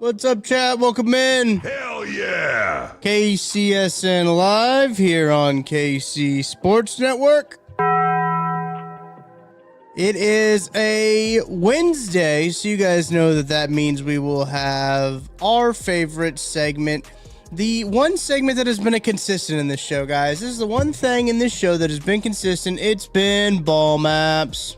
What's up, chat? Welcome in. Hell yeah! KCSN Live here on KC Sports Network. It is a Wednesday, so you guys know that means we will have our favorite segment. The one segment that has been a consistent in this show, guys. This is the one thing in this show that has been consistent. It's been ball maps.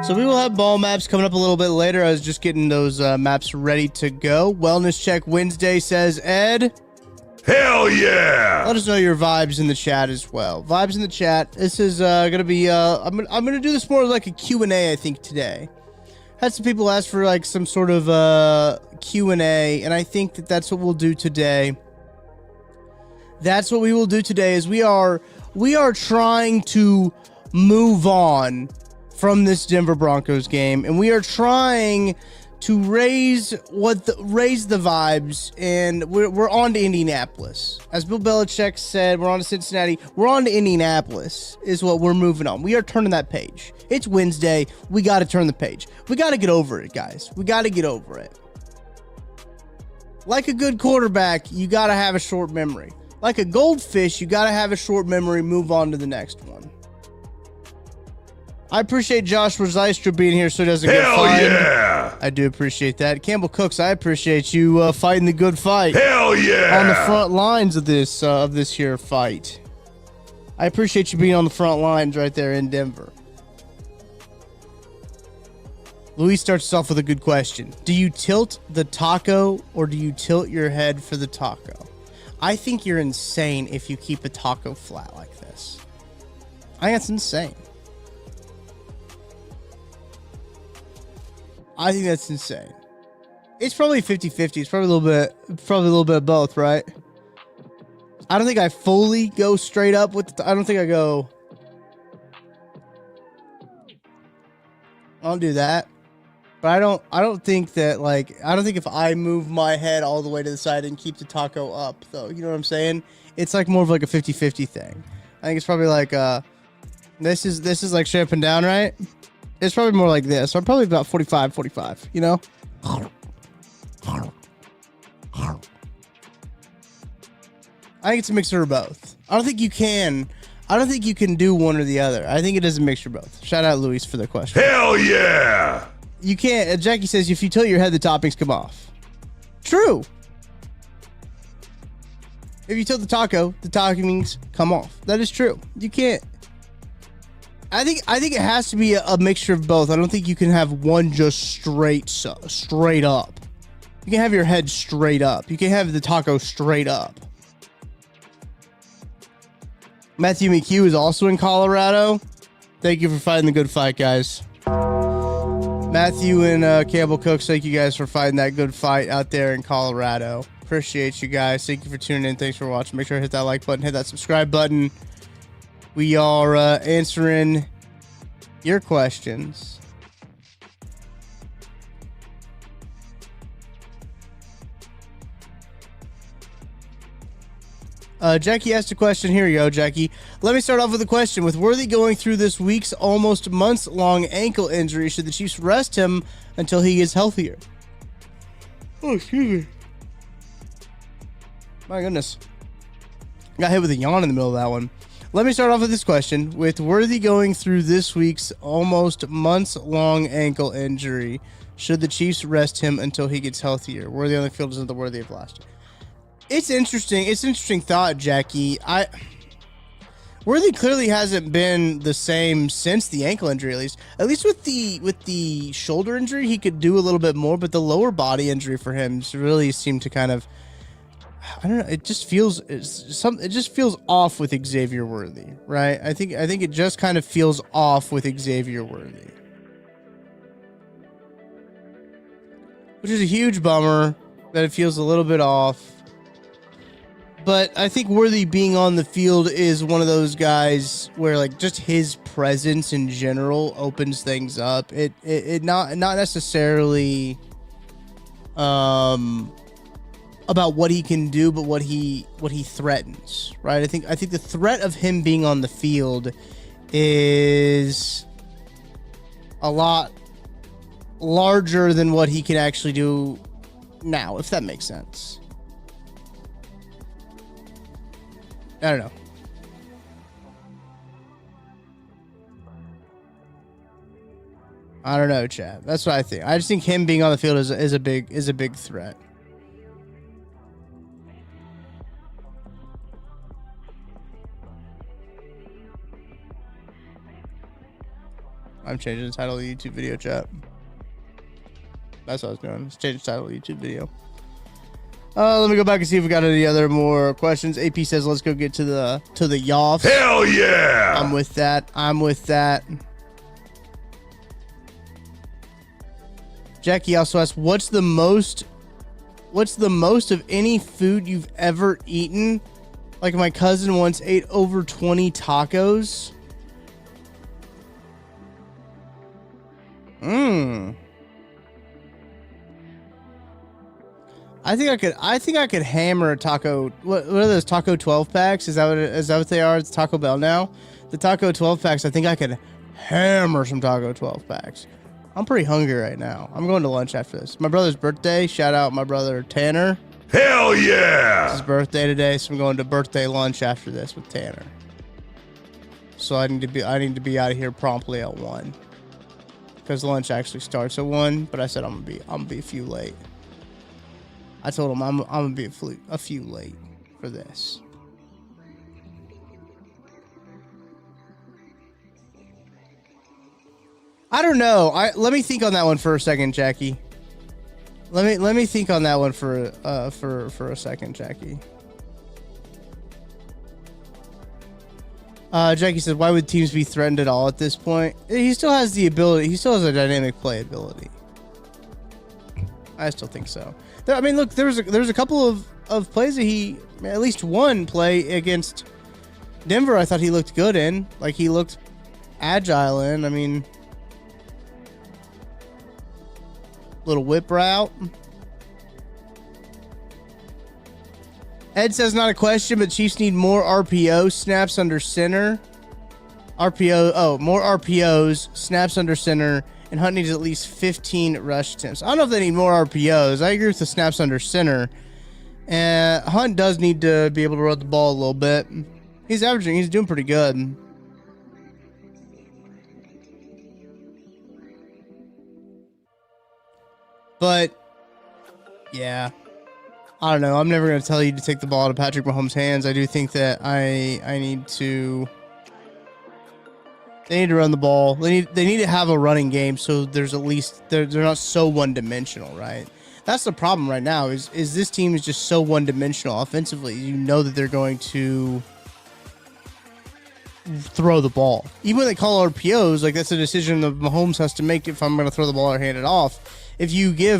So we will have ball maps coming up a little bit later. I was just getting those maps ready to go. Wellness Check Wednesday, says Ed. Hell yeah! Let us know your vibes in the chat as well. Vibes in the chat. This is gonna be I'm gonna do this more like a Q&A, I think, today. Had some people ask for like some sort of Q&A, and I think that's what we'll do today. That's what we will do today. Is we are trying to move on from this Denver Broncos game, and we are trying to raise the vibes, and we're on to Indianapolis. As Bill Belichick said, we're on to Cincinnati. We're on to Indianapolis is what we're moving on. We are turning that page. It's Wednesday. We got to turn the page. We got to get over it, guys. We got to get over it. Like a good quarterback, you got to have a short memory. Like a goldfish, you got to have a short memory, move on to the next one. I appreciate Joshua Zystra being here so he doesn't get fined. Hell yeah! I do appreciate that. Campbell Cooks, I appreciate you fighting the good fight. Hell yeah! On the front lines of this here fight. I appreciate you being on the front lines right there in Denver. Luis starts us off with a good question. Do you tilt the taco or do you tilt your head for the taco? I think you're insane if you keep a taco flat like this. I think that's insane. I think that's insane. It's probably 50-50. It's probably a little bit of both, right? I don't think I fully go straight up with I don't think I go. I don't do that. But I don't think that, like, I don't think if I move my head all the way to the side and keep the taco up, though. You know what I'm saying? It's like more of like a 50-50 thing. I think it's probably like this is like straight up and down, right? It's probably more like this. So I'm probably about 45, you know? I think it's a mixture of both. I don't think you can do one or the other. I think it is a mixture of both. Shout out Luis for the question. Hell yeah! You can't. Jackie says if you tilt your head, the toppings come off. True. If you tilt the toppings come off. That is true. You can't. I think it has to be a mixture of both. I don't think you can have one just straight up. You can have your head straight up. You can have the taco straight up. Matthew McHugh is also in Colorado. Thank you for fighting the good fight, guys. Matthew and Campbell Cooks, thank you guys for fighting that good fight out there in Colorado. Appreciate you guys. Thank you for tuning in. Thanks for watching. Make sure to hit that like button, hit that subscribe button. We are answering your questions. Jackie asked a question. Here you go, Jackie. Let me start off with a question. With Worthy going through this week's almost months-long ankle injury, should the Chiefs rest him until he gets healthier? Oh, excuse me. My goodness. Got hit with a yawn in the middle of that one. Let me start off with this question. With Worthy going through this week's almost months-long ankle injury, should the Chiefs rest him until he gets healthier? Worthy on the field isn't the Worthy of last year. It's interesting. It's an interesting thought, Jackie. Worthy clearly hasn't been the same since the ankle injury, at least with the shoulder injury, he could do a little bit more, but the lower body injury for him really seemed to kind of, I don't know. It just feels off with Xavier Worthy, right? I think it just kind of feels off with Xavier Worthy, which is a huge bummer that it feels a little bit off. But I think Worthy being on the field is one of those guys where, like, just his presence in general opens things up. It not necessarily about what he can do, but what he threatens, right? I think the threat of him being on the field is a lot larger than what he can actually do now, if that makes sense. I don't know. I don't know, Chad. That's what I think. I just think him being on the field is a big threat. I'm changing the title of the YouTube video, chat. That's what I was doing. Let's change the title of the YouTube video. Let me go back and see if we got any other more questions. AP says, let's go get to the Yoffs. Hell yeah! I'm with that. I'm with that. Jackie also asks, what's the most of any food you've ever eaten? Like my cousin once ate over 20 tacos. I think I could hammer a taco. What are those Taco 12 packs? Is that what they are? It's Taco Bell now. The Taco 12 packs. I think I could hammer some Taco 12 packs. I'm pretty hungry right now. I'm going to lunch after this. My brother's birthday. Shout out my brother Tanner. Hell yeah! It's his birthday today, so I'm going to birthday lunch after this with Tanner. So I need to be out of here promptly at 1. Because lunch actually starts at 1, but I said I'm gonna be a few late. I told him I'm gonna be a few late for this. I don't know. Let me think on that one for a second, Jackie. Let me think on that one for a second, Jackie. Jackie said, why would teams be threatened at all at this point? He still has the ability. He still has a dynamic play ability. I still think so. I mean, look, there's a couple of plays that at least one play against Denver I thought he looked good in. Like, he looked agile in. I mean, little whip route. Ed says, not a question, but Chiefs need more RPO snaps under center. More RPOs, snaps under center, and Hunt needs at least 15 rush attempts. I don't know if they need more RPOs. I agree with the snaps under center. Hunt does need to be able to run the ball a little bit. He's doing pretty good. But, yeah. I don't know. I'm never going to tell you to take the ball out of Patrick Mahomes' hands. I do think that I need to... They need to run the ball. They need to have a running game so there's at least... They're not so one-dimensional, right? That's the problem right now is this team is just so one-dimensional offensively. You know that they're going to throw the ball. Even when they call RPOs, like, that's a decision that Mahomes has to make if I'm going to throw the ball or hand it off. If you don't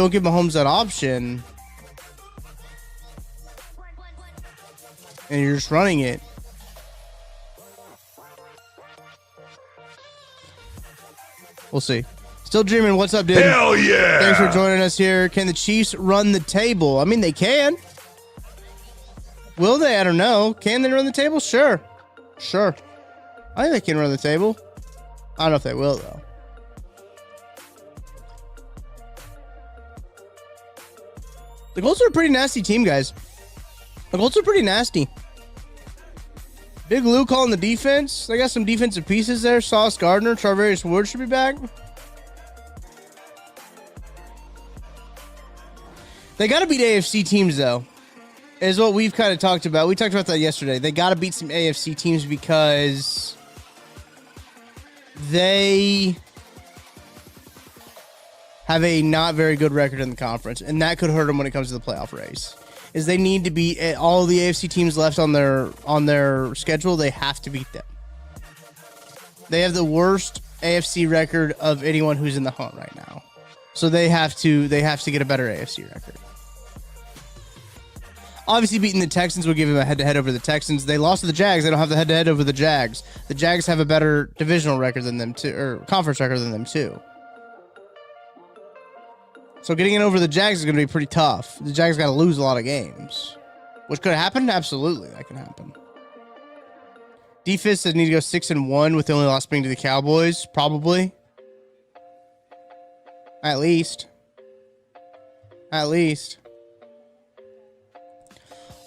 give Mahomes that option and you're just running it, we'll see. Still dreaming. What's up, dude? Hell yeah! Thanks for joining us here. Can the Chiefs run the table? I mean, they can. Will they? I don't know. Can they run the table? Sure. I think they can run the table. I don't know if they will, though. The Colts are a pretty nasty team, guys. The Colts are pretty nasty. Big Lou calling the defense. They got some defensive pieces there. Sauce Gardner, Charvarius Ward should be back. They got to beat AFC teams, though, is what we've kind of talked about. We talked about that yesterday. They got to beat some AFC teams because they have a not very good record in the conference, and that could hurt them when it comes to the playoff race. Is they need to beat all the AFC teams left on their schedule. They have to beat them. They have the worst AFC record of anyone who's in the hunt right now, so they have to get a better AFC record. Obviously, beating the Texans will give them a head-to-head over the Texans. They lost to the Jags. They don't have the head-to-head over the Jags. The Jags have a better divisional record than them too, or conference record than them too. So getting in over the Jags is going to be pretty tough. The Jags got to lose a lot of games. Which could happen? Absolutely, that can happen. Defense need to go 6-1 with the only loss being to the Cowboys, probably. At least. At least.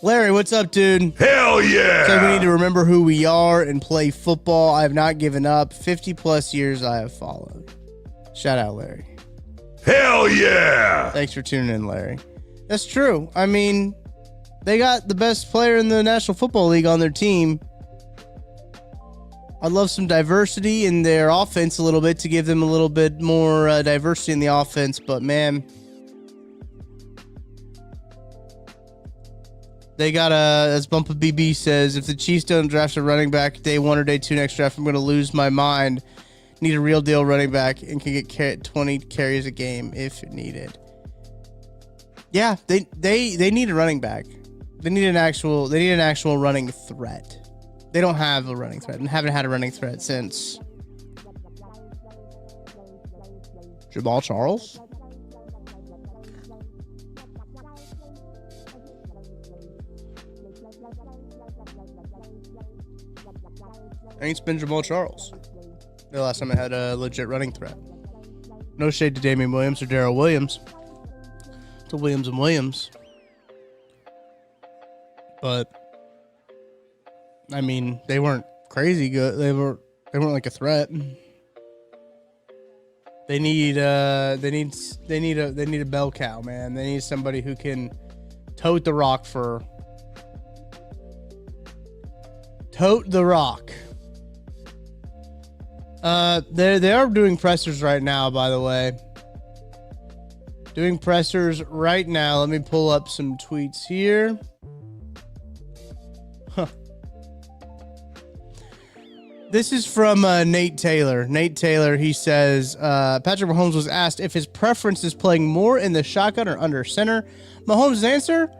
Larry, what's up, dude? Hell yeah! So we need to remember who we are and play football. I have not given up. 50 plus years I have followed. Shout out, Larry. Hell yeah! Thanks for tuning in, Larry. That's true. I mean, they got the best player in the National Football League on their team. I'd love some diversity in their offense a little bit to give them a little bit more diversity in the offense, but man, they got as Bumpa BB says, if the Chiefs don't draft a running back day 1 or day 2 next draft, I'm going to lose my mind. Need a real deal running back and can get 20 carries a game if needed. Yeah, they need a running back. They need an actual running threat. They don't have a running threat and haven't had a running threat since Jamal Charles. I think it's been Jamal Charles. The last time I had a legit running threat. No shade to Damian Williams or Darrell Williams. To Williams and Williams. But I mean, they weren't crazy good. They weren't like a threat. They need a bell cow, man. They need somebody who can tote the rock. They are doing pressers right now, by the way. Doing pressers right now. Let me pull up some tweets here. Huh. This is from Nate Taylor. Nate Taylor, he says, Patrick Mahomes was asked if his preference is playing more in the shotgun or under center. Mahomes' answer,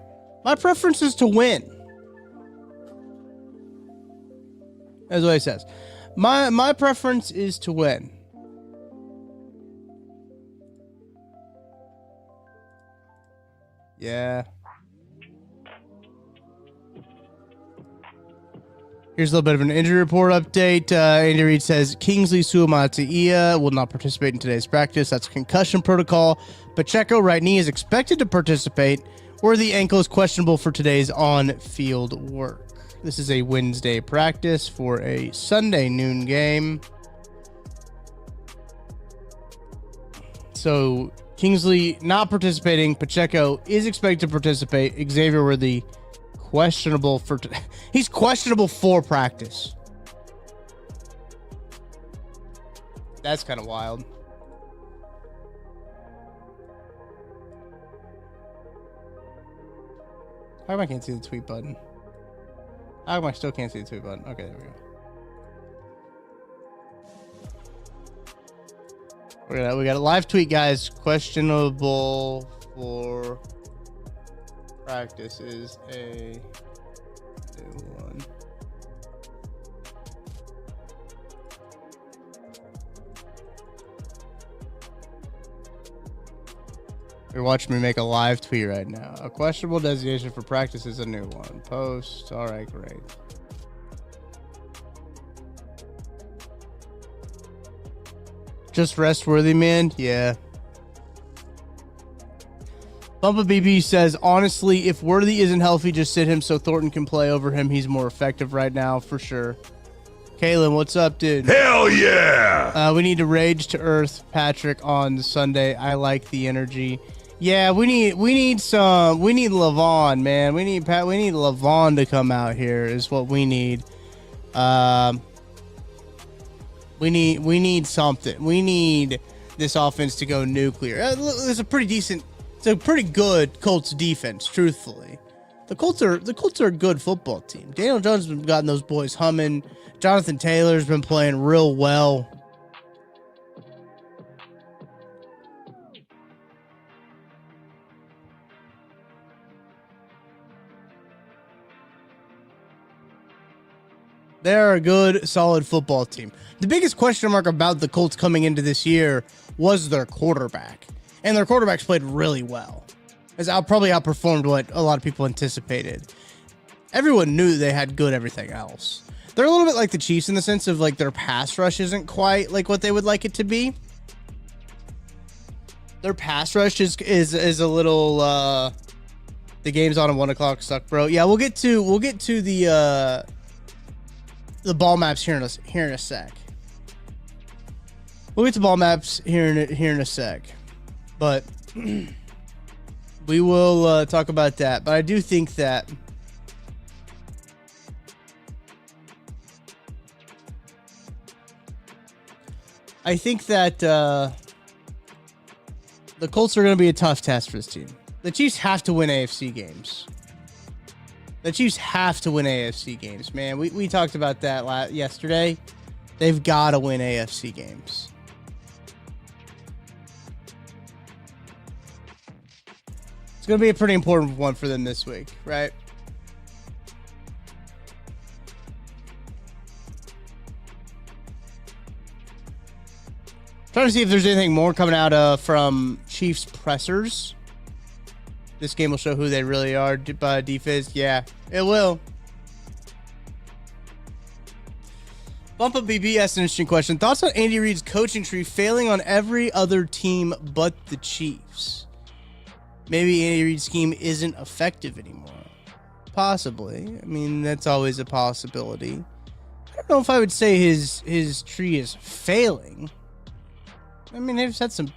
my preference is to win. That's what he says. My preference is to win. Yeah. Here's a little bit of an injury report update. Andy Reid says Kingsley Suamataia will not participate in today's practice. That's a concussion protocol. Pacheco, right knee, is expected to participate, where the ankle is questionable for today's on-field work. This is a Wednesday practice for a Sunday noon game. So Kingsley not participating. Pacheco is expected to participate. Xavier Worthy questionable for he's questionable for practice. That's kind of wild. How come I can't see the tweet button? How come I still can't see the tweet button? Okay, there we go. We got a live tweet, guys. Questionable for practice is a new one. You're watching me make a live tweet right now. A questionable designation for practice is a new one. Post. All right, great. Just rest worthy, man. Yeah. Bumpa BB says, honestly, if Worthy isn't healthy, just sit him so Thornton can play over him. He's more effective right now, for sure. Kalen, what's up, dude? Hell yeah! We need to rage to earth Patrick on Sunday. I like the energy. Yeah, we need Lavon, man. We need Lavon to come out here is what we need. We need something. We need this offense to go nuclear. It's a pretty good Colts defense, truthfully. The Colts are a good football team. Daniel Jones has gotten those boys humming. Jonathan Taylor's been playing real well. They're a good, solid football team. The biggest question mark about the Colts coming into this year was their quarterback. And their quarterbacks played really well. As probably outperformed what a lot of people anticipated. Everyone knew they had good everything else. They're a little bit like the Chiefs in the sense of like their pass rush isn't quite like what they would like it to be. Their pass rush is a little. The game's on at 1 o'clock. Suck, bro. Yeah, we'll get to the ball maps here in a sec. We'll get to ball maps here in a sec, but we will talk about that. But I do think that the Colts are going to be a tough test for this team. The Chiefs have to win AFC games. The Chiefs have to win AFC games, man. We talked about that yesterday. They've got to win AFC games. It's going to be a pretty important one for them this week, right? Trying to see if there's anything more coming out from Chiefs pressers. This game will show who they really are. Defizz, yeah, it will. Bump Up BB asked an interesting question. Thoughts on Andy Reid's coaching tree failing on every other team but the Chiefs? Maybe Andy Reid's scheme isn't effective anymore. Possibly. I mean, that's always a possibility. I don't know if I would say his tree is failing. I mean, they've had some.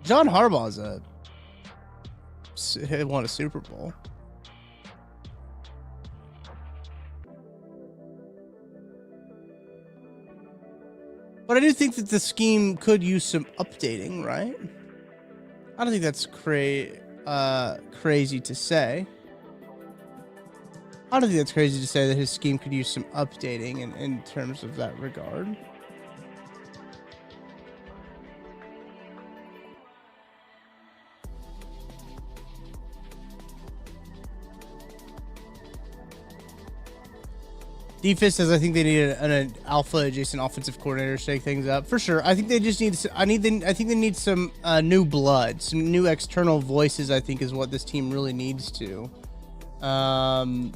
John Harbaugh's won a Super Bowl. But I do think that the scheme could use some updating, right? I don't think that's crazy to say. I don't think that's crazy to say that his scheme could use some updating in terms of that regard. Defizz says, I think they need an alpha adjacent offensive coordinator to shake things up. For sure. I think they just need I think they need some new blood, some new external voices, I think is what this team really needs to. I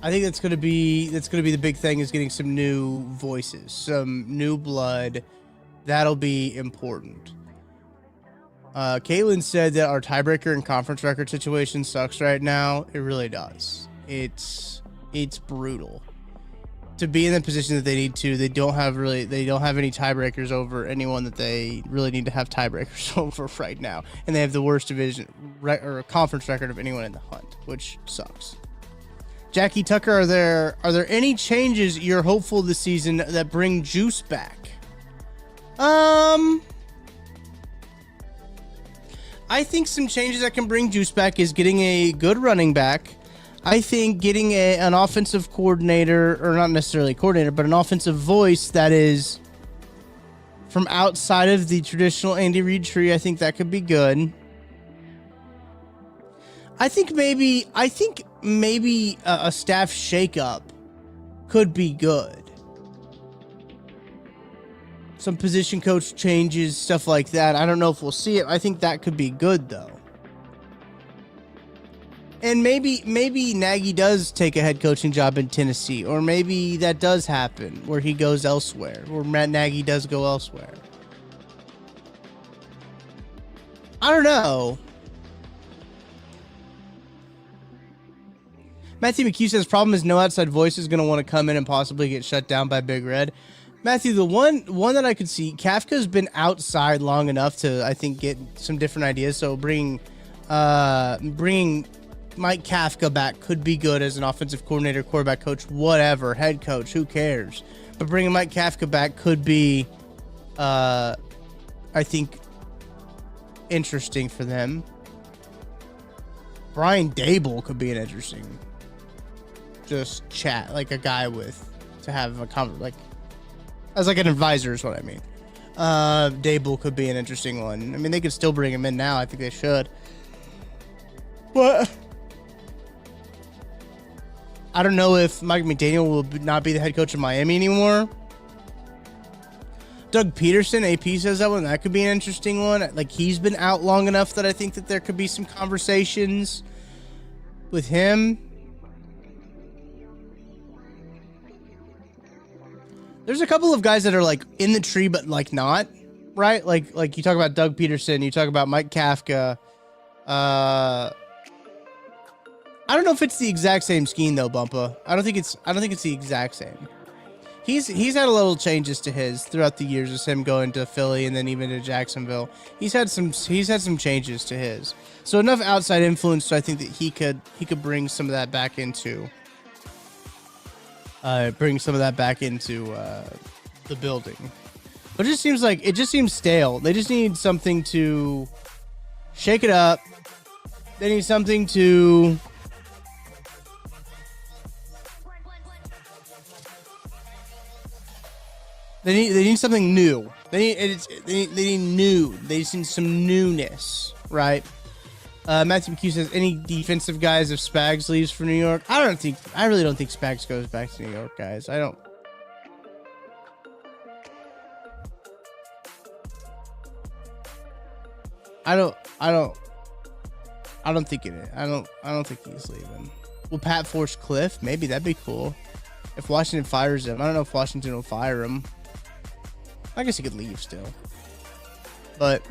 think that's going to be the big thing, is getting some new voices, some new blood. That'll be important. Caitlin said that our tiebreaker and conference record situation sucks right now. It really does. It's brutal to be in the position that they need to. They don't have any tiebreakers over anyone that they really need to have tiebreakers over right now, and they have the worst division or conference record of anyone in the hunt, which sucks. Jackie Tucker, are there any changes you're hopeful this season that bring juice back? I think some changes that can bring juice back is getting a good running back. I think getting an offensive coordinator, or not necessarily coordinator, but an offensive voice that is from outside of the traditional Andy Reid tree, I think that could be good. I think maybe a staff shakeup could be good. Some position coach changes, stuff like that. I don't know if we'll see it. I think that could be good, though. And maybe Nagy does take a head coaching job in Tennessee, or maybe that does happen where he goes elsewhere, or Matt Nagy does go elsewhere. I don't know. Matthew McHugh says, problem is no outside voice is going to want to come in and possibly get shut down by Big Red. Matthew, the one that I could see, Kafka's been outside long enough to, I think, get some different ideas. So bringing Mike Kafka back could be good as an offensive coordinator, quarterback coach, whatever, head coach, who cares? But bringing Mike Kafka back could be, I think, interesting for them. Brian Dable could be an interesting, just chat, like a guy to have a like as like an advisor is what I mean. Dable could be an interesting one. I mean, they could still bring him in now. I think they should. But I don't know if Mike McDaniel will not be the head coach of Miami anymore. Doug Peterson, AP says that one. That could be an interesting one. Like, he's been out long enough that I think that there could be some conversations with him. There's a couple of guys that are like in the tree, but like not. right? Like you talk about Doug Peterson, you talk about Mike Kafka. I don't know if it's the exact same scheme though, Bumpa. I don't think it's the exact same. He's had a little changes to his throughout the years, as him going to Philly and then even to Jacksonville. He's had some changes to his. So enough outside influence, so I think that he could bring some of that back into the building. But it just seems stale. They just need something to shake it up. They need something to They need something new. They need new. They just need some newness, right? Matthew McHugh says, any defensive guys if Spags leaves for New York? I really don't think Spags goes back to New York, guys. I don't think it is. I don't think he's leaving. Will Pat force Cliff? Maybe that'd be cool. If Washington fires him, I don't know if Washington will fire him. I guess he could leave still, but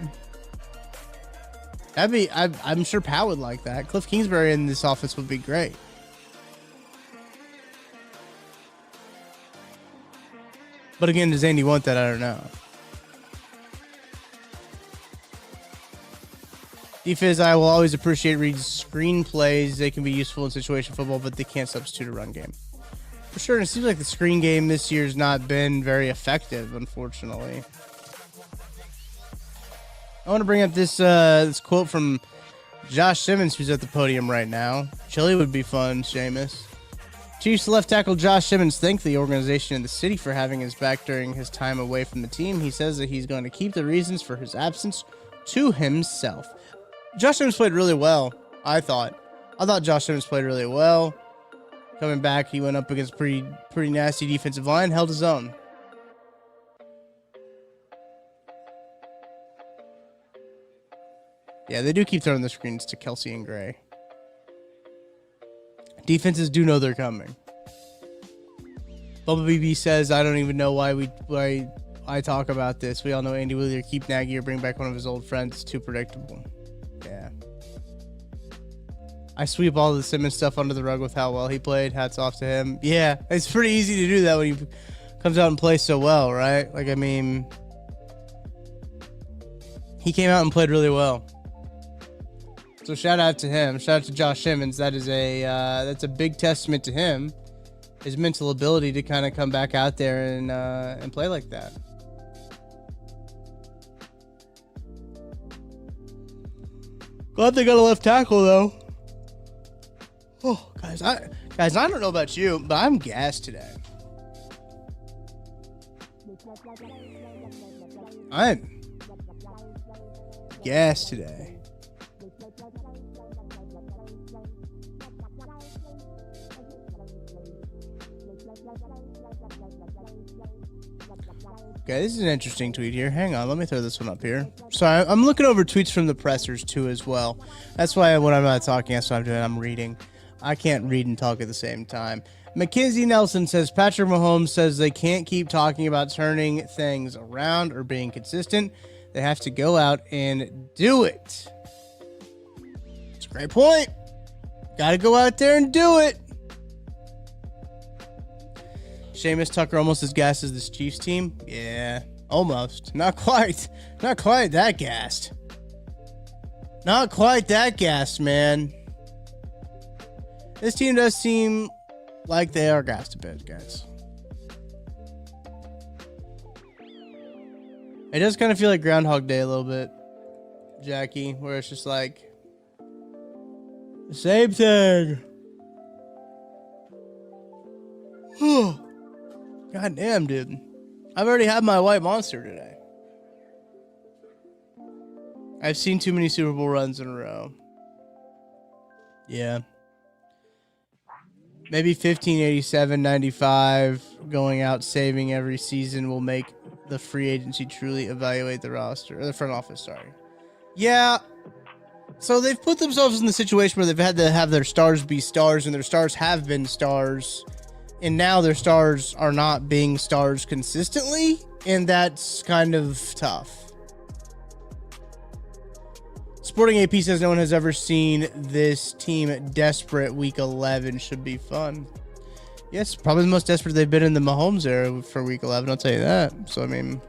I'm sure Pat would like that. Cliff Kingsbury in this office would be great. But again, does Andy want that? I don't know. Defizz, I will always appreciate Reed's screenplays. They can be useful in situation football, but they can't substitute a run game. For sure, and it seems like the screen game this year's not been very effective, unfortunately. I want to bring up this quote from Josh Simmons, who's at the podium right now. Chili would be fun, Seamus. Chiefs left tackle Josh Simmons thanked the organization and the city for having his back during his time away from the team. He says that he's going to keep the reasons for his absence to himself. Josh Simmons played really well, I thought. Josh Simmons played really well. Coming back, he went up against pretty nasty defensive line, held his own. Yeah, they do keep throwing the screens to Kelsey and Gray. Defenses do know they're coming. Bubba BB says, I don't even know why I talk about this. We all know Andy will either keep Nagy or bring back one of his old friends. It's too predictable. Yeah. I sweep all the Simmons stuff under the rug with how well he played. Hats off to him. Yeah, it's pretty easy to do that when he comes out and plays so well, right? Like, I mean, he came out and played really well. So shout out to him. Shout out to Josh Simmons. That's a big testament to him, his mental ability to kind of come back out there and play like that. Glad they got a left tackle though. Oh, guys, I don't know about you, but I'm gassed today. I'm gassed today. Okay, this is an interesting tweet here. Hang on, let me throw this one up here. So I'm looking over tweets from the pressers too as well. That's why when I'm not talking, that's what I'm doing. I'm reading. I can't read and talk at the same time. Mackenzie Nelson says, Patrick Mahomes says they can't keep talking about turning things around or being consistent. They have to go out and do it. It's a great point. Got to go out there and do it. Seamus Tucker almost as gassed as this Chiefs team? Yeah, almost. Not quite. Not quite that gassed. Not quite that gassed, man. This team does seem like they are gassed a bit, guys. It does kind of feel like Groundhog Day a little bit, Jackie, where it's just like the same thing. God damn, dude. I've already had my white monster today. I've seen too many Super Bowl runs in a row. Yeah. Maybe 1587, 95 going out saving every season will make the free agency truly evaluate the roster, or the front office, sorry. Yeah. So they've put themselves in the situation where they've had to have their stars be stars, and their stars have been stars. And now their stars are not being stars consistently, and that's kind of tough. Sporting AP says no one has ever seen this team desperate. Week 11 should be fun. Yes, probably the most desperate they've been in the Mahomes era for week 11. I'll tell you that. So, I mean,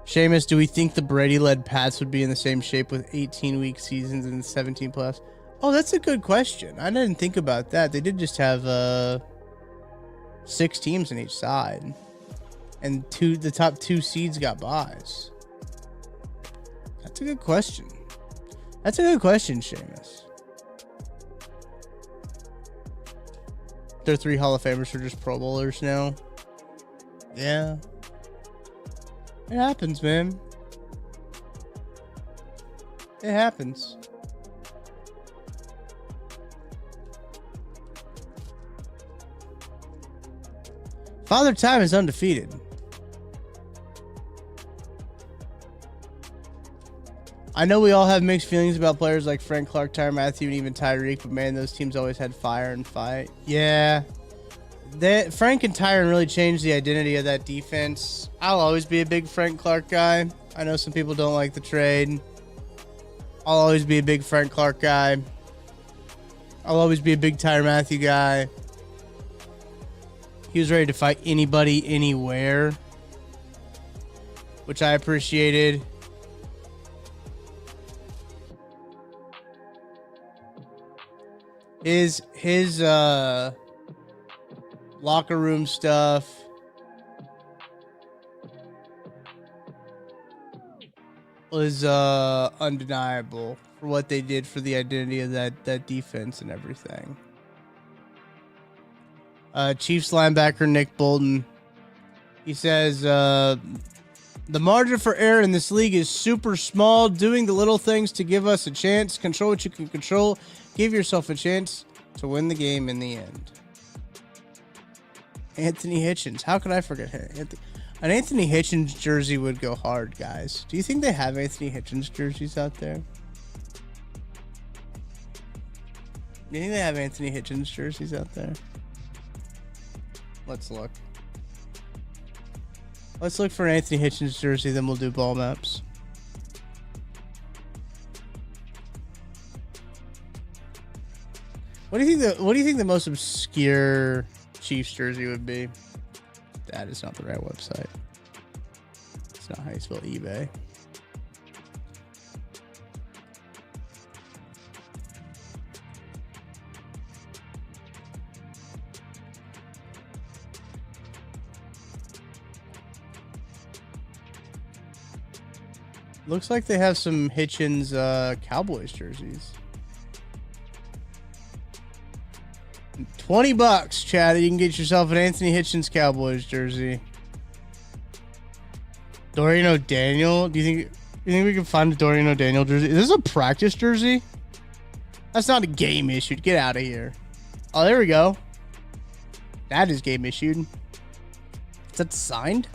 Seamus, do we think the Brady-led Pats would be in the same shape with 18-week seasons and 17 playoffs? Oh, that's a good question. I didn't think about that. They did just have 6 teams on each side, and the top 2 seeds got buys. That's a good question. That's a good question, Seamus. They're 3 Hall of Famers are just Pro Bowlers now. Yeah. It happens, man. It happens. Father Time is undefeated. I know we all have mixed feelings about players like Frank Clark, Tyrann Mathieu, and even Tyreek, but man, those teams always had fire and fight. Yeah. Frank and Tyrann really changed the identity of that defense. I'll always be a big Frank Clark guy. I know some people don't like the trade. I'll always be a big Frank Clark guy. I'll always be a big Tyrann Mathieu guy. He was ready to fight anybody, anywhere, which I appreciated. His locker room stuff was undeniable for what they did for the identity of that defense and everything. Chiefs linebacker Nick Bolton, he says the margin for error in this league is super small. Doing the little things to give us a chance. Control what you can control. Give yourself a chance to win the game in the end. Anthony Hitchens. How could I forget him? An Anthony Hitchens jersey would go hard, guys. Do you think they have Anthony Hitchens jerseys out there? Do you think they have Anthony Hitchens jerseys out there? Let's look. Let's look for an Anthony Hitchens jersey, then we'll do ball maps. What do you think the most obscure Chiefs jersey would be? That is not the right website. It's not how you spell eBay. Looks like they have some Hitchens Cowboys jerseys. $20, Chad. You can get yourself an Anthony Hitchens Cowboys jersey. Dorian O'Daniel. Do you think we can find a Dorian O'Daniel jersey? Is this a practice jersey? That's not a game issued. Get out of here. Oh, there we go. That is game issued. Is that signed?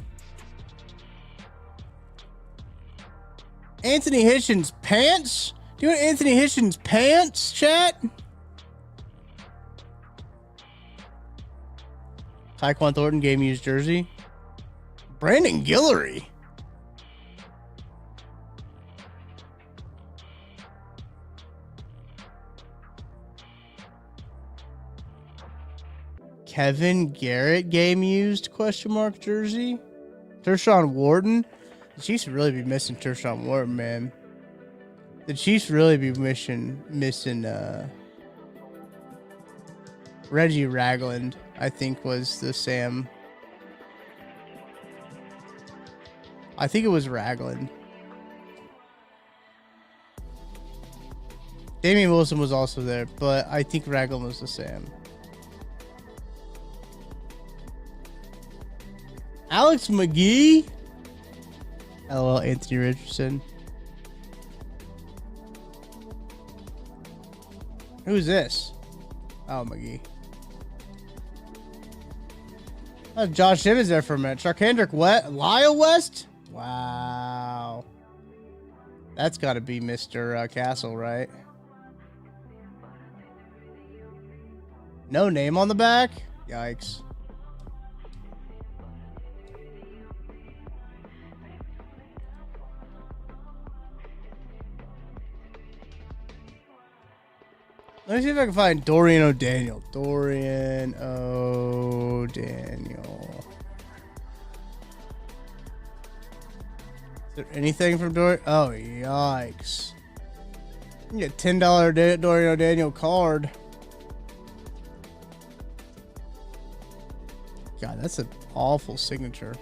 Anthony Hitchens pants? Do you want Anthony Hitchens pants, chat? Tyquan Thornton game used jersey. Brandon Guillory. Kevin Garrett game used question mark jersey. Tershawn Wharton. The Chiefs really be missing Tershawn Wharton, man. The Chiefs really be missing Reggie Ragland, I think was the Sam. I think it was Ragland. Damian Wilson was also there, but I think Ragland was the Sam. Alex McGee? LOL, Anthony Richardson. Who's this? Oh, McGee. Oh, Josh Simmons there for a minute. Charkandrick Lyle West? Wow. That's got to be Mr. Castle, right? No name on the back? Yikes. Let me see if I can find Dorian O'Daniel. Dorian O'Daniel. Is there anything from Dorian? Oh, yikes. You get $10 Dorian O'Daniel card. God, that's an awful signature.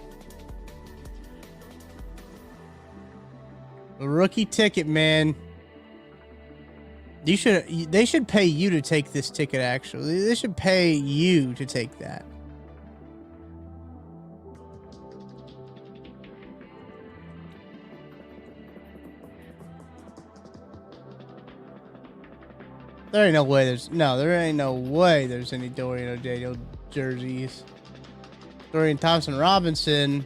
A rookie ticket, man. They should pay you to take this ticket, actually. They should pay you to take that. There ain't no way there's any Dorian O'Daniel jerseys. Dorian Thompson-Robinson,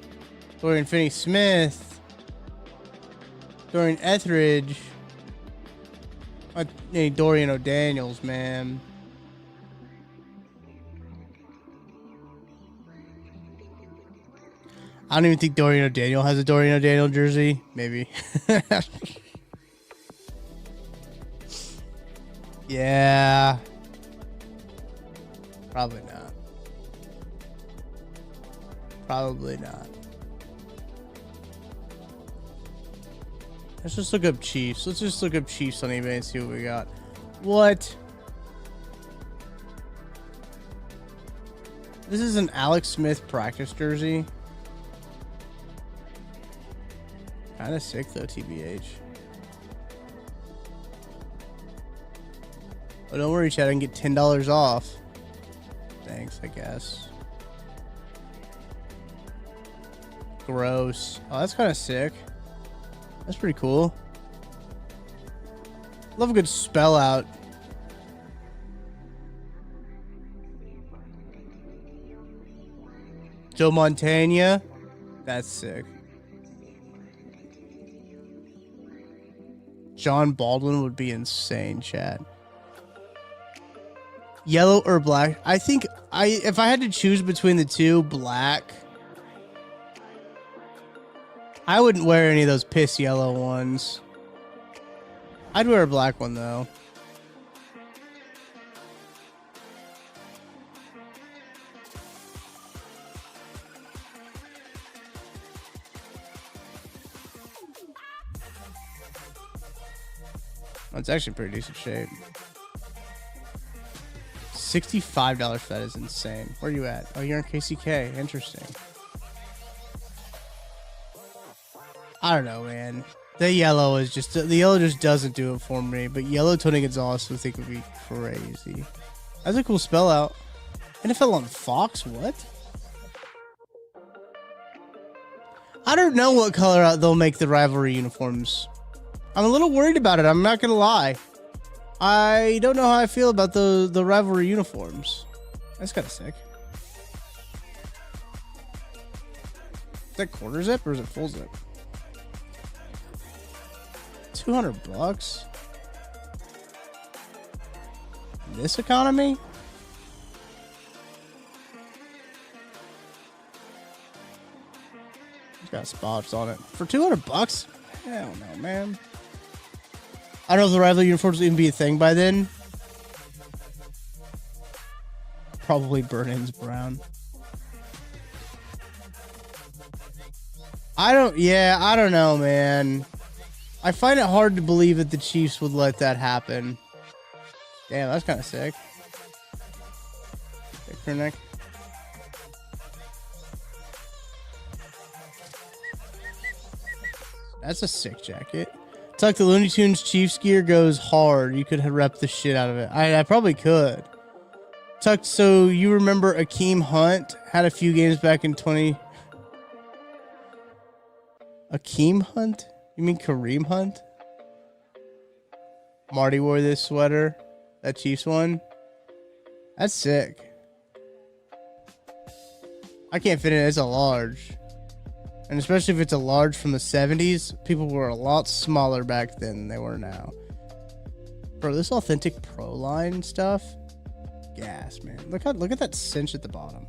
Dorian Finney-Smith, Dorian Etheridge. I need Dorian O'Daniels, man. I don't even think Dorian O'Daniel has a Dorian O'Daniel jersey. Maybe. Yeah. Probably not. Probably not. Let's just look up Chiefs. Let's just look up Chiefs on eBay and see what we got. What? This is an Alex Smith practice jersey. Kind of sick though, TBH. Oh, don't worry, Chad. I can get $10 off. Thanks, I guess. Gross. Oh, that's kind of sick. That's pretty cool. Love a good spell out. Joe Montana. That's sick. John Baldwin would be insane, Chad. Yellow or black? I think if I had to choose between the two, black. I wouldn't wear any of those piss yellow ones. I'd wear a black one though. It's actually pretty decent shape. $65 for that is insane. Where are you at? Oh, you're in KCK. Interesting. I don't know, man. The yellow is just... The yellow just doesn't do it for me. But yellow Tony Gonzalez I think would be crazy. That's a cool spell out. NFL on Fox? What? I don't know what color they'll make the rivalry uniforms. I'm a little worried about it. I'm not going to lie. I don't know how I feel about the rivalry uniforms. That's kind of sick. Is that quarter zip or is it full zip? $200? This economy? It's got spots on it. For $200? Hell no, man. I don't know if the rivalry uniforms will even be a thing by then. Probably burn-ins brown. I don't know, man. I find it hard to believe that the Chiefs would let that happen. Damn, that's kind of sick. Thicker neck. That's a sick jacket. Tuck, the Looney Tunes Chiefs gear goes hard. You could rep the shit out of it. I probably could. Tuck, so you remember Akeem Hunt had a few games back in 20... Akeem Hunt? You mean Kareem Hunt? Marty wore this sweater. That Chiefs one. That's sick. I can't fit it. It's a large. And especially if it's a large from the 70s, people were a lot smaller back then than they were now. Bro, this authentic pro line stuff, gas, man. Look at that cinch at the bottom.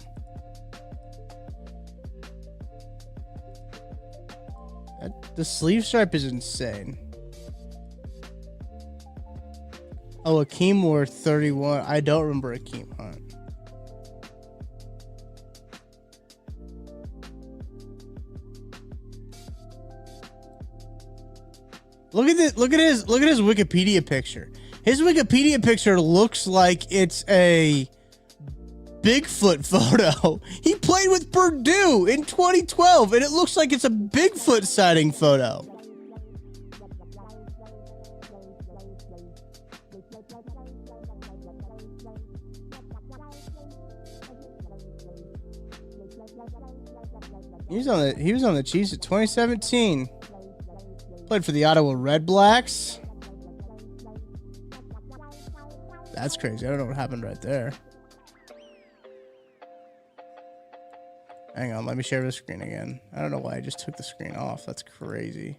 The sleeve stripe is insane. Oh, Akeem wore 31. I don't remember Akeem Hunt. Look at this. Look at his Wikipedia picture. His Wikipedia picture looks like it's a Bigfoot photo. He played with Purdue in 2012, and it looks like it's a Bigfoot sighting photo. He was on the Chiefs at 2017. Played for the Ottawa Red Blacks. That's crazy. I don't know what happened right there. Hang on, let me share the screen again. I don't know why I just took the screen off. That's crazy.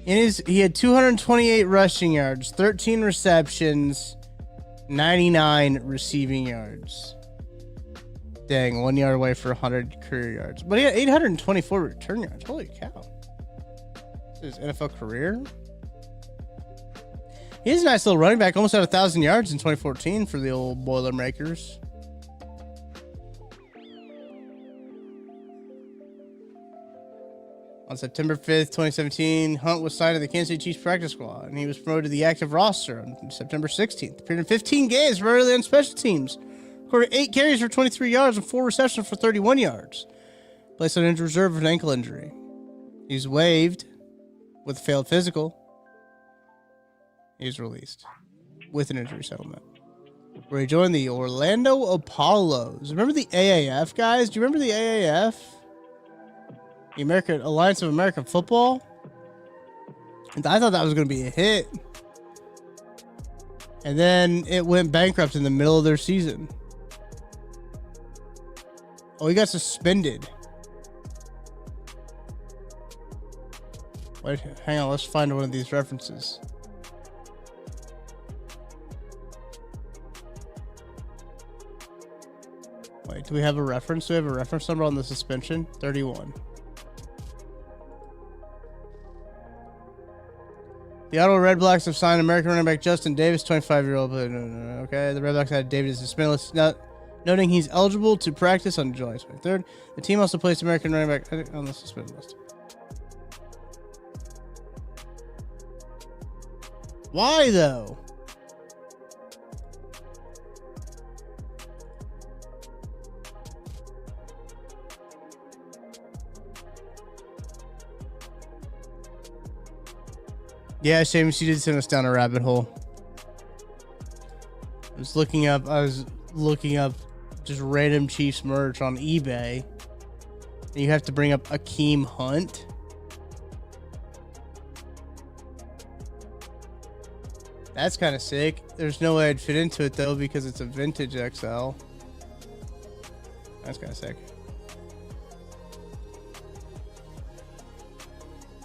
He had 228 rushing yards, 13 receptions, 99 receiving yards. Dang, 1 yard away for 100 career yards. But he had 824 return yards. Holy cow. This is his NFL career. He is a nice little running back. Almost had 1,000 yards in 2014 for the old Boilermakers. On September 5th, 2017, Hunt was signed to the Kansas City Chiefs practice squad, and he was promoted to the active roster on September 16th. Appeared in 15 games, primarily on special teams. Recorded 8 carries for 23 yards and 4 receptions for 31 yards. Placed on injured reserve with an ankle injury. He was waived with a failed physical. He was released with an injury settlement, where he joined the Orlando Apollos. Remember the AAF, guys? Do you remember the AAF? The American Alliance of American Football? And I thought that was going to be a hit. And then it went bankrupt in the middle of their season. Oh, he got suspended. Wait, hang on. Let's find one of these references. Wait, do we have a reference? Do we have a reference number on the suspension? 31. The Ottawa Red Blacks have signed American running back Justin Davis, 25-year-old. Okay, the Red Blacks had Davis suspended, noting he's eligible to practice on July 23rd. The team also placed American running back on the suspended list. Why, though? Yeah, Seamus, you did send us down a rabbit hole. I was looking up just random Chiefs merch on eBay. And you have to bring up Akeem Hunt. That's kind of sick. There's no way I'd fit into it though because it's a vintage XL. That's kind of sick.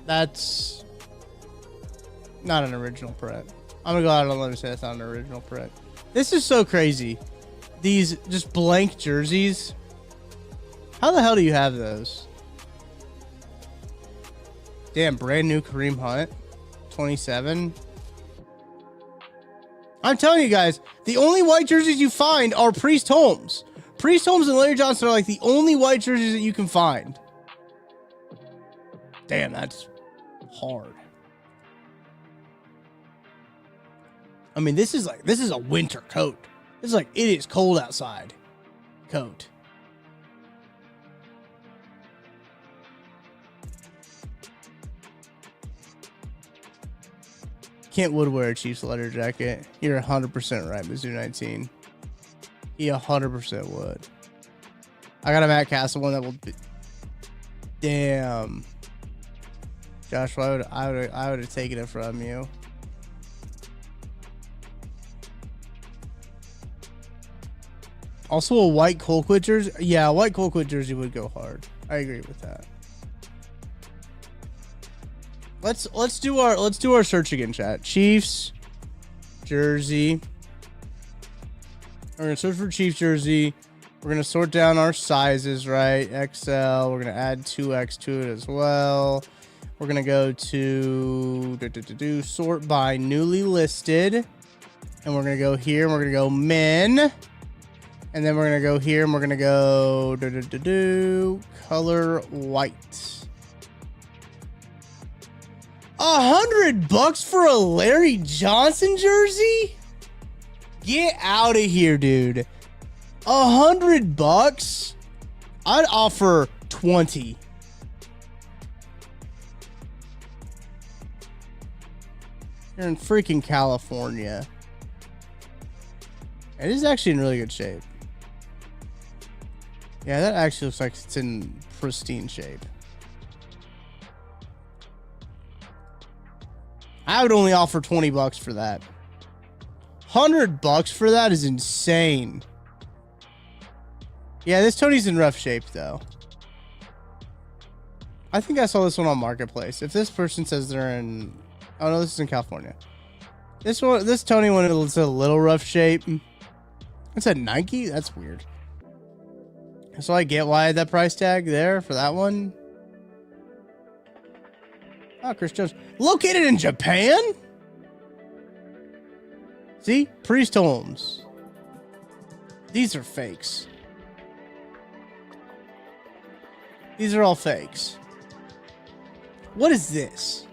That's not an original print. I'm gonna go out and let her say that's not an original print. This is so crazy. These just blank jerseys. How the hell do you have those? Damn, brand new Kareem Hunt. 27. I'm telling you guys, the only white jerseys you find are Priest Holmes. Priest Holmes and Larry Johnson are like the only white jerseys that you can find. Damn, that's hard. I mean, this is a winter coat. This is like, it is cold outside coat. Kent would wear a Chiefs leather jacket. You're 100% right, Mizzou 19. He 100% would. I got a Matt Castle one that will be. Damn. Josh, I would have taken it from you. Also a white Colquitt jersey. Yeah, a white Colquitt jersey would go hard. I agree with that. Let's do our search again, chat. Chiefs jersey. We're gonna search for Chiefs jersey. We're gonna sort down our sizes, right? XL. We're gonna add 2X to it as well. We're going to go to sort by newly listed. And we're going to go here and we're going to go men. And then we're going to go here and we're going to go color white. $100 for a Larry Johnson jersey? Get out of here, dude. $100? I'd offer 20. You're in freaking California. It is actually in really good shape. Yeah, that actually looks like it's in pristine shape. I would only offer $20 for that. $100 for that is insane. Yeah, this Tony's in rough shape though. I think I saw this one on Marketplace. If this person says they're in, oh no, this is in California. This Tony one is a little rough shape. It's a Nike. That's weird. So I get why I had that price tag there for that one. Oh, Chris Jones. Located in Japan? See? Priest Holmes. These are fakes. These are all fakes. What is this?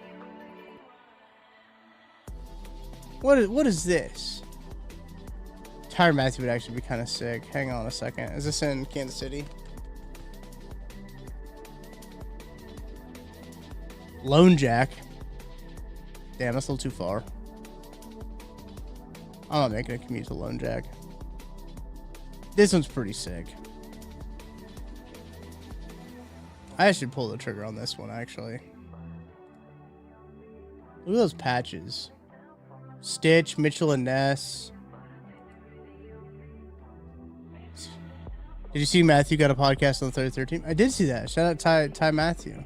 What is this? Tyrann Mathieu would actually be kind of sick. Hang on a second. Is this in Kansas City? Lone Jack. Damn, that's a little too far. I'm not making a commute to Lone Jack. This one's pretty sick. I should pull the trigger on this one, actually. Look at those patches. Stitch, Mitchell and Ness. Did you see Matthew got a podcast on the 33rd team? I did see that. Shout out Ty Matthew.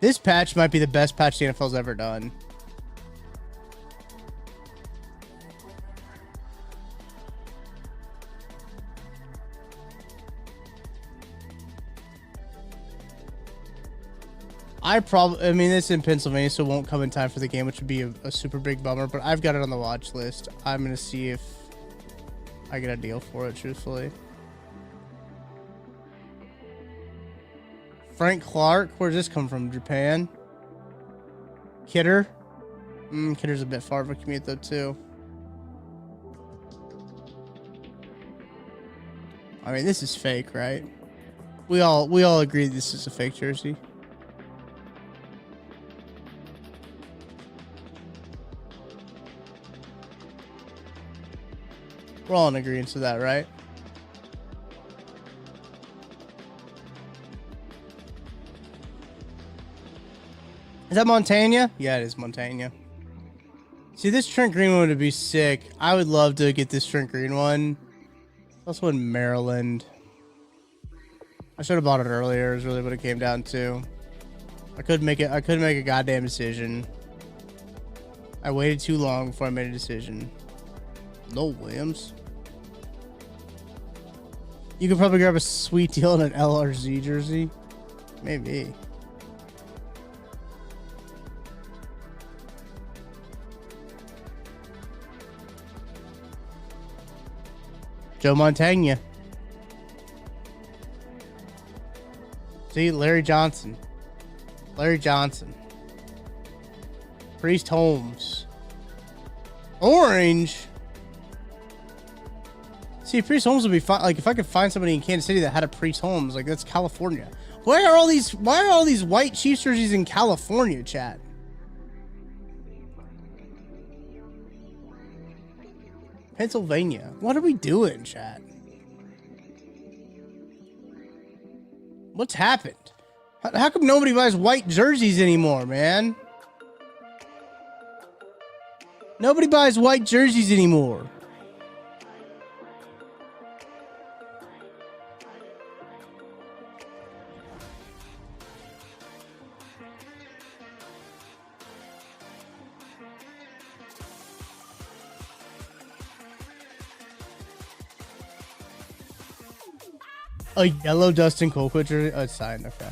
This patch might be the best patch the NFL's ever done. I mean, it's in Pennsylvania, so it won't come in time for the game, which would be a super big bummer, but I've got it on the watch list. I'm going to see if I get a deal for it, truthfully. Frank Clark, where does this come from? Japan? Kidder? Kidder's a bit far of a commute, though, too. I mean, this is fake, right? We all agree this is a fake jersey. We're all in agreement to that, right? Is that Montaigne? Yeah, it is Montaigne. See, this Trent Green one would be sick. I would love to get this Trent Green one. It's also in Maryland. I should have bought it earlier, is really what it came down to. I couldn't make a goddamn decision. I waited too long before I made a decision. No Williams. You could probably grab a sweet deal on an LRZ jersey. Maybe. Joe Montaigne. See, Larry Johnson. Larry Johnson. Priest Holmes. Orange. See, Priest Holmes would be fine. Like, if I could find somebody in Kansas City that had a Priest Holmes, like, that's California. Why are all these white Chiefs jerseys in California, chat? Pennsylvania. What are we doing, chat? What's happened? How come nobody buys white jerseys anymore, man? Nobody buys white jerseys anymore. A yellow Dustin Colquitt jersey? Oh, it's signed. Okay.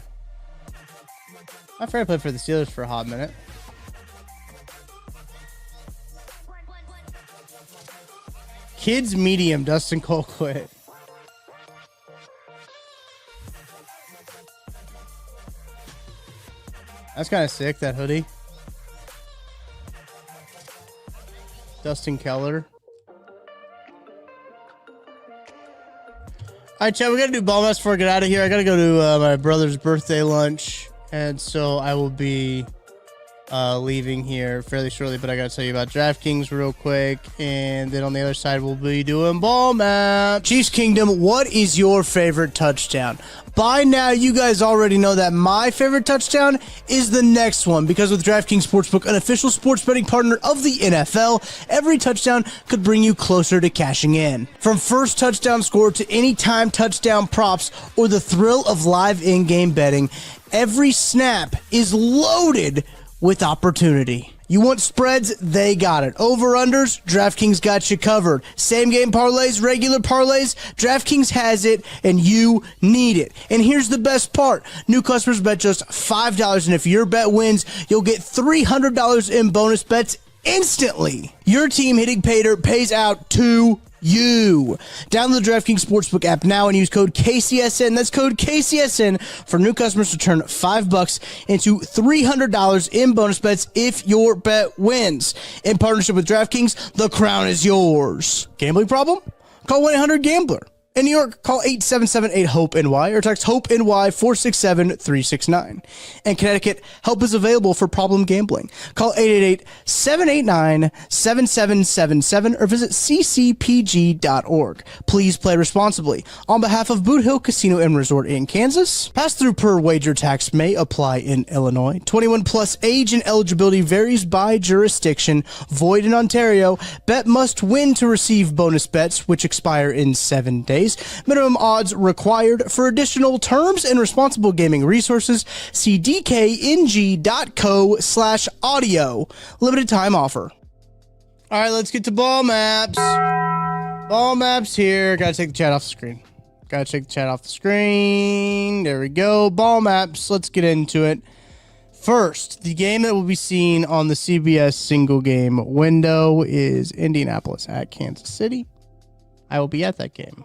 I forgot I played for the Steelers for a hot minute. Kids medium Dustin Colquitt. That's kind of sick, that hoodie. Dustin Keller. All right, chat, we got to do ball mess before I get out of here. I got to go to my brother's birthday lunch, and so I will be leaving here fairly shortly, but I got to tell you about DraftKings real quick, and then on the other side, we'll be doing ball map. Chiefs Kingdom, what is your favorite touchdown? By now, you guys already know that my favorite touchdown is the next one, because with DraftKings Sportsbook, an official sports betting partner of the NFL, every touchdown could bring you closer to cashing in. From first touchdown score to anytime touchdown props or the thrill of live in-game betting, every snap is loaded with opportunity. You want spreads? They got it. Over-unders? DraftKings got you covered. Same-game parlays, regular parlays? DraftKings has it, and you need it. And here's the best part. New customers bet just $5, and if your bet wins, you'll get $300 in bonus bets instantly. Your team hitting pay dirt pays out to you. Download the DraftKings Sportsbook app now and use code KCSN. That's code KCSN for new customers to turn $5 into $300 in bonus bets if your bet wins. In partnership with DraftKings, the crown is yours. Gambling problem? Call 1-800-GAMBLER. In New York, call 877-8-HOPE-NY or text HOPE-NY 467-369. In Connecticut, help is available for problem gambling. Call 888-789-7777 or visit ccpg.org. Please play responsibly. On behalf of Boot Hill Casino and Resort in Kansas, pass-through per wager tax may apply in Illinois. 21 plus age and eligibility varies by jurisdiction. Void in Ontario. Bet must win to receive bonus bets, which expire in 7 days. Minimum odds required. For additional terms and responsible gaming resources, see dkng.co/audio. Limited time offer. All right, let's get to ball maps. Ball maps here. Gotta take the chat off the screen. There we go. Ball maps. Let's get into it. First, the game that will be seen on the CBS single game window is Indianapolis at Kansas City. I will be at that game.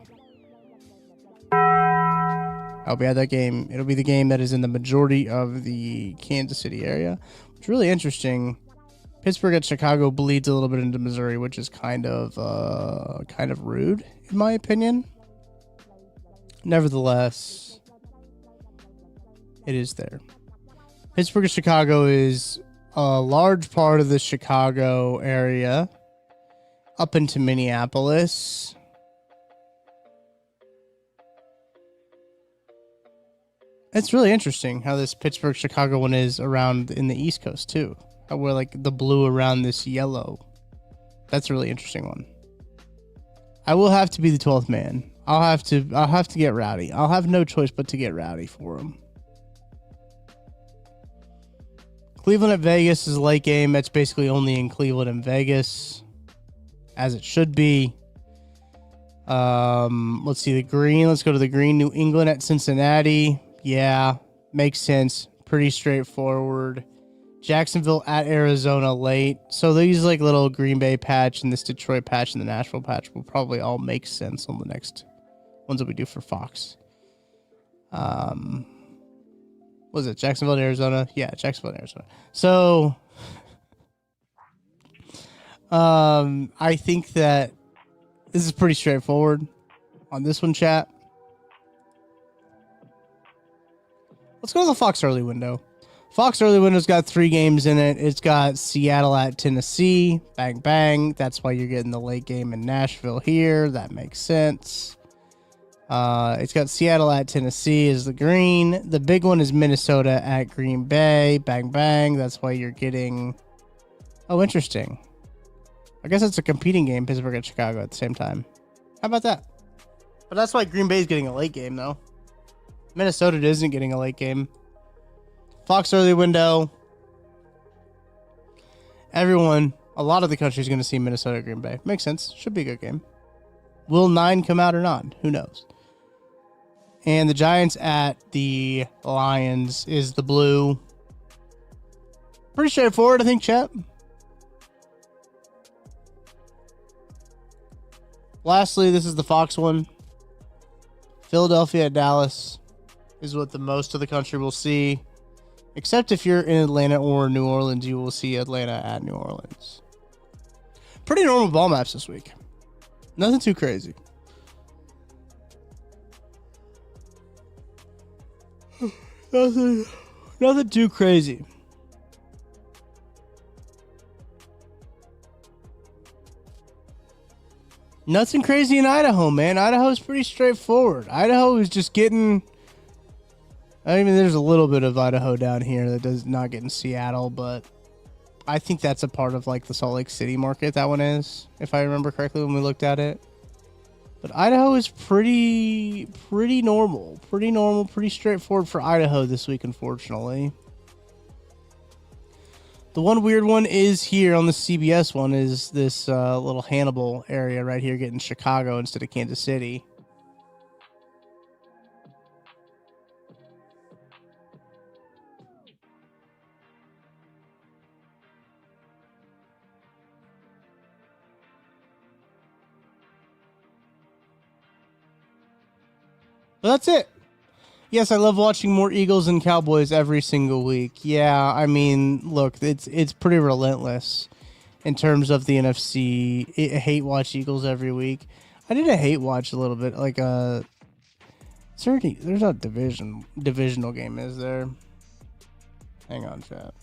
It'll be the game that is in the majority of the Kansas City area. It's really interesting. Pittsburgh at Chicago bleeds a little bit into Missouri, which is kind of rude, in my opinion. Nevertheless, it is there. Pittsburgh at Chicago is a large part of the Chicago area up into Minneapolis. It's really interesting how this Pittsburgh-Chicago one is around in the East Coast, too. How we're like the blue around this yellow. That's a really interesting one. I will have to be the 12th man. I'll have to get rowdy. I'll have no choice but to get rowdy for him. Cleveland at Vegas is a late game. That's basically only in Cleveland and Vegas, as it should be. Let's see the green. Let's go to the green. New England at Cincinnati. Yeah, makes sense. Pretty straightforward. Jacksonville at Arizona late. So these like little Green Bay patch and this Detroit patch and the Nashville patch will probably all make sense on the next ones that we do for Fox. What was it? Jacksonville and Arizona? Yeah, Jacksonville and Arizona. So I think that this is pretty straightforward on this one, chat. Let's go to the Fox early window. Fox early window's got 3 games in it. It's got Seattle at Tennessee. Bang, bang. That's why you're getting the late game in Nashville here. That makes sense. It's got Seattle at Tennessee is the green. The big one is Minnesota at Green Bay. Bang, bang. That's why you're getting... Oh, interesting. I guess it's a competing game, Pittsburgh at Chicago at the same time. How about that? But that's why Green Bay's getting a late game, though. Minnesota isn't getting a late game. Fox early window. Everyone, a lot of the country is going to see Minnesota Green Bay. Makes sense. Should be a good game. Will 9 come out or not? Who knows? And the Giants at the Lions is the blue. Pretty straightforward, I think, chat. Lastly, this is the Fox one. Philadelphia at Dallas is what the most of the country will see. Except if you're in Atlanta or New Orleans, you will see Atlanta at New Orleans. Pretty normal ball maps this week. Nothing too crazy. Nothing too crazy. Nothing crazy in Idaho, man. Idaho's pretty straightforward. Idaho is just getting... I mean, there's a little bit of Idaho down here that does not get in Seattle, but I think that's a part of like the Salt Lake City market, that one is, if I remember correctly when we looked at it. But Idaho is pretty normal. Pretty straightforward for Idaho this week, unfortunately. The one weird one is here on the CBS one is this little Hannibal area right here getting Chicago instead of Kansas City. But that's it. Yes, I love watching more Eagles and Cowboys every single week. Yeah, I mean, look, it's pretty relentless in terms of the NFC. I hate watch Eagles every week. I did a hate watch a little bit, like there's not a divisional game, is there? Hang on, chat.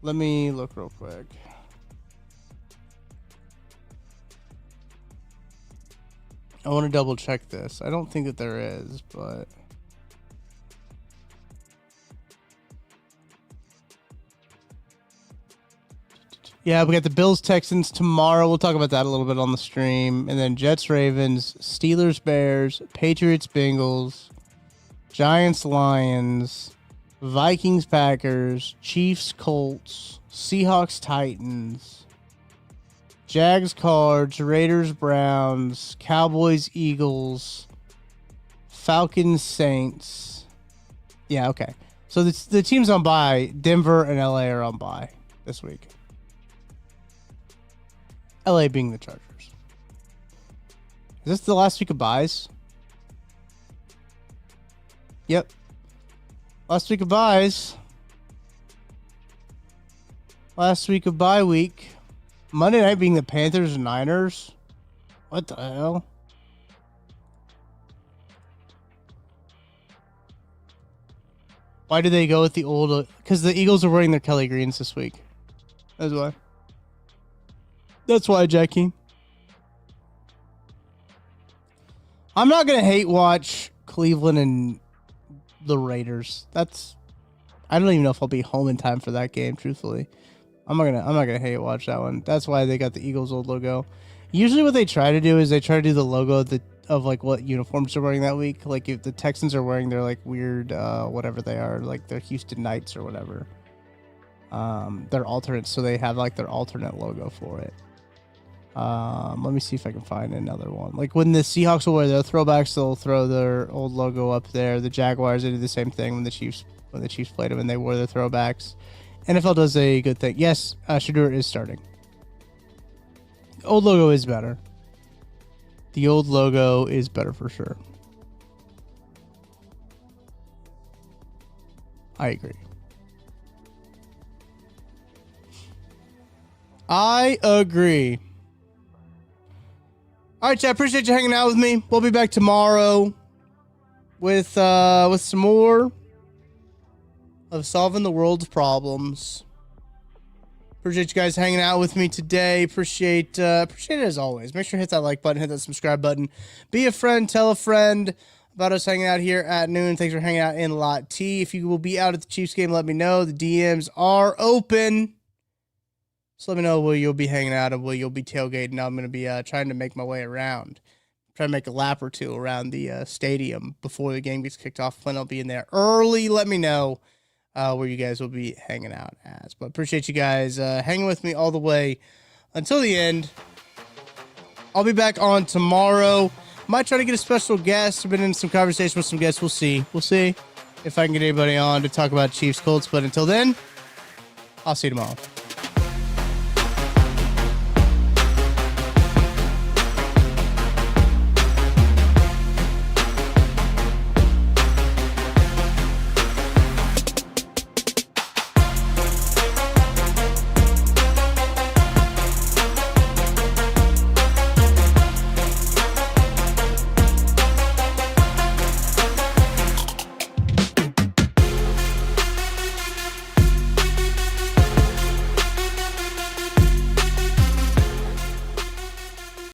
Let me look real quick. I want to double check this. I don't think that there is, but yeah, we got the Bills Texans tomorrow. We'll talk about that a little bit on the stream. And then Jets Ravens, Steelers Bears, Patriots Bengals, Giants Lions, Vikings Packers, Chiefs Colts, Seahawks Titans, Jags Cards, Raiders Browns, Cowboys Eagles, Falcons Saints. Yeah, okay. So the teams on bye, Denver and LA are on bye this week. LA being the Chargers. Is this the last week of byes? Yep. Last week of byes. Last week of bye week. Monday night being the Panthers and Niners. What the hell? Why did they go with the old... Because the Eagles are wearing their Kelly Greens this week. That's why. That's why, Jackie. I'm not going to hate watch Cleveland and the Raiders. I don't even know if I'll be home in time for that game, truthfully. I'm not gonna hate watch that one. That's why they got the Eagles old logo. Usually what they try to do is they try to do the logo of like what uniforms they're wearing that week. Like if the Texans are wearing their like weird whatever they are, like their Houston Knights or whatever. They're alternates, so they have like their alternate logo for it. Let me see if I can find another one. Like when the Seahawks will wear their throwbacks, they'll throw their old logo up there. The Jaguars, they did the same thing when the Chiefs played them and they wore their throwbacks. NFL does a good thing. Yes, Shadur is starting. The old logo is better. The old logo is better for sure. I agree. I agree. All right, chat. Appreciate you hanging out with me. We'll be back tomorrow with some more of solving the world's problems. Appreciate you guys hanging out with me today. Appreciate it as always. Make sure to hit that like button, hit that subscribe button. Be a friend, tell a friend about us hanging out here at noon. Thanks for hanging out in Lot T. If you will be out at the Chiefs game, let me know. The DMs are open. So let me know where you'll be hanging out and where you'll be tailgating. I'm going to be trying to make my way around. Try to make a lap or two around the stadium before the game gets kicked off. When I'll be in there early, let me know. where you guys will be hanging out as. But appreciate you guys hanging with me all the way until the end. I'll be back on tomorrow. Might try to get a special guest. I've been in some conversation with some guests. We'll see. We'll see if I can get anybody on to talk about Chiefs Colts. But until then, I'll see you tomorrow.